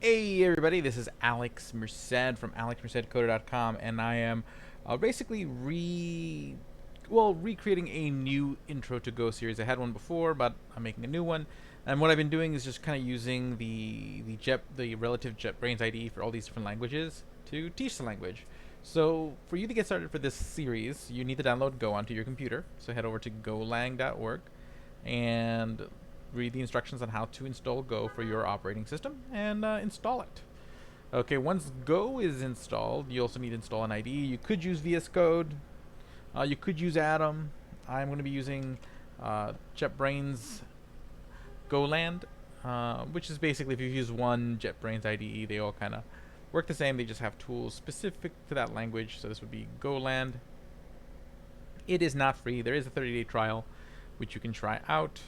Hey everybody, this is Alex Merced from alexmercedcoder.com, and I am basically recreating a new Intro to Go series. I had one before, but I'm making a new one. And what I've been doing is just kind of using the relative JetBrains IDE for all these different languages to teach the language. So for you to get started for this series, you need to download Go onto your computer. So head over to golang.org and read the instructions on how to install Go for your operating system and install it. Okay, once Go is installed, you also need to install an IDE. You could use VS Code. You could use Atom. I'm going to be using JetBrains GoLand, which is basically if you use one JetBrains IDE, they all kind of work the same. They just have tools specific to that language. So this would be GoLand. It is not free. There is a 30-day trial, which you can try out.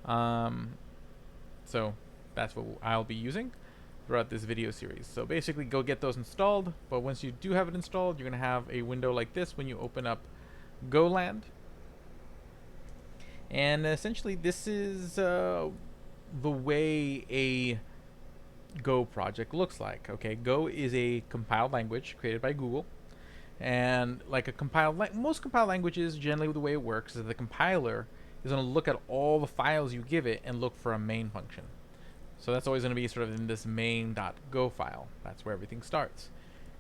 Um, so that's what I'll be using throughout this video series. So basically go get those installed, but once you do have it installed, you're going to have a window like this when you open up GoLand. And essentially this is the way a Go project looks like. Okay, Go is a compiled language created by Google. And like a most compiled languages, generally the way it works is the compiler is going to look at all the files you give it and look for a main function. So that's always going to be sort of in this main.go file. That's where everything starts.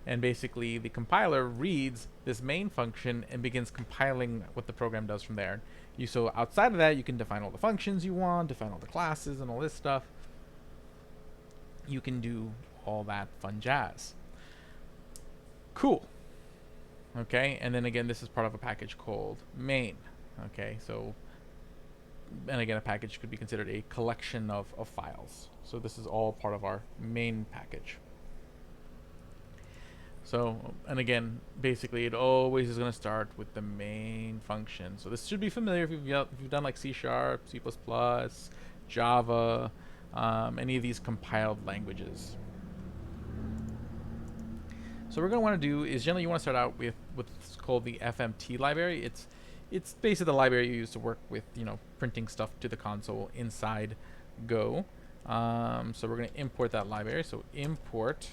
And basically the compiler reads this main function and begins compiling what the program does from there. So outside of that, you can define all the functions you want, define all the classes and all this stuff. You can do all that fun jazz. Cool. Okay, and then again, this is part of a package called main. Okay, so, and again, a package could be considered a collection of files. So this is all part of our main package. So, and again, basically it always is going to start with the main function. So this should be familiar if you've done like C#, C++, Java, any of these compiled languages. So what we're going to want to do is generally you want to start out with what's called the FMT library. It's basically the library you use to work with, printing stuff to the console inside Go. So we're going to import that library. So import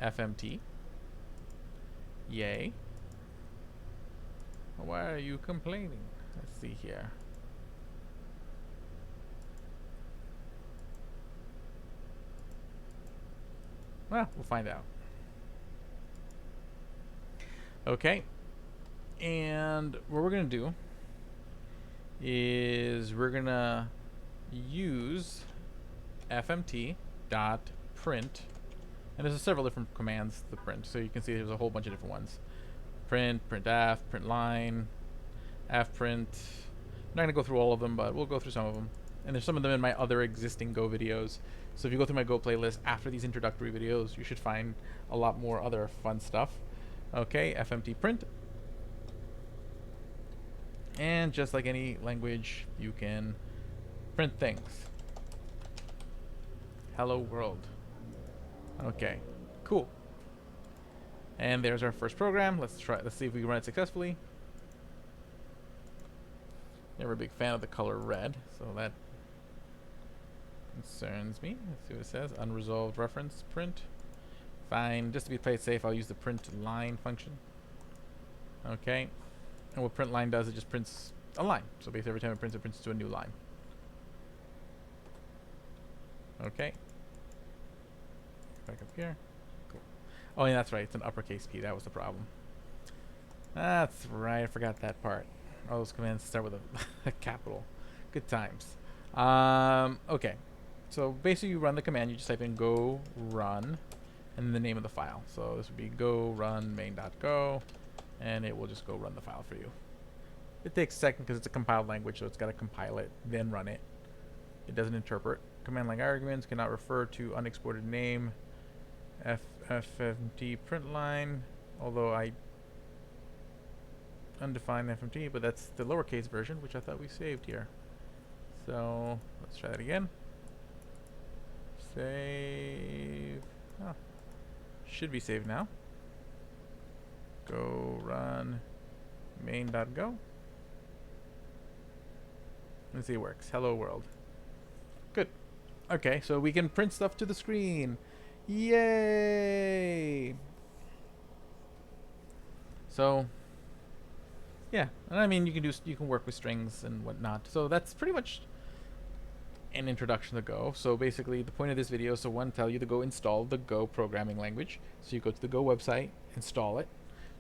FMT. Yay. Why are you complaining? Let's see here. Well, we'll find out. Okay. And what we're going to do is we're going to use fmt dot print, and there's several different commands to print, so you can see there's a whole bunch of different ones. Print, printf, print line, fprint. I'm not going to go through all of them, but we'll go through some of them. And there's some of them in my other existing Go videos. So if you go through my Go playlist after these introductory videos, you should find a lot more other fun stuff. Okay, fmt print. And just like any language, you can print things. Hello world. Okay, cool. And there's our first program. Let's see if we can run it successfully. Never a big fan of the color red, so that concerns me. Let's see what it says. Unresolved reference print. Fine. Just to be played safe, I'll use the print line function. Okay. And what print line does, it just prints a line. So basically every time it prints to a new line. Okay. Back up here. Cool. Oh, yeah, that's right. It's an uppercase key. That was the problem. That's right. I forgot that part. All those commands start with a capital. Good times. Okay. So basically you run the command. You just type in go run and then the name of the file. So this would be go run main.go. And it will just go run the file for you. It takes a second because it's a compiled language, so it's got to compile it, then run it. It doesn't interpret. Command line arguments cannot refer to unexported name. FMT print line, although I undefined FMT, but that's the lowercase version, which I thought we saved here. So let's try that again. Save. Oh, should be saved now. Go run main.go. Let's see, it works. Hello world. Good. Okay, so we can print stuff to the screen. Yay! So, yeah, and I mean you can work with strings and whatnot. So that's pretty much an introduction to Go. So basically, the point of this video is to one, tell you to go install the Go programming language. So you go to the Go website, install it.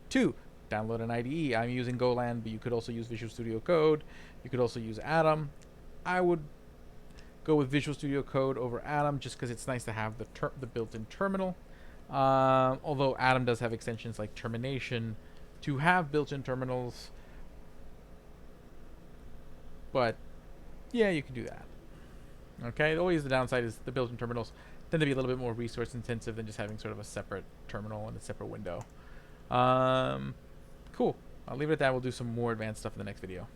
Two, download an IDE. I'm using GoLand, but you could also use Visual Studio Code. You could also use Atom. I would go with Visual Studio Code over Atom just because it's nice to have the built-in terminal. Although Atom does have extensions like termination to have built-in terminals, but yeah, you can do that. Okay, always the downside is the built-in terminals tend to be a little bit more resource intensive than just having sort of a separate terminal and a separate window. Cool. I'll leave it at that. We'll do some more advanced stuff in the next video.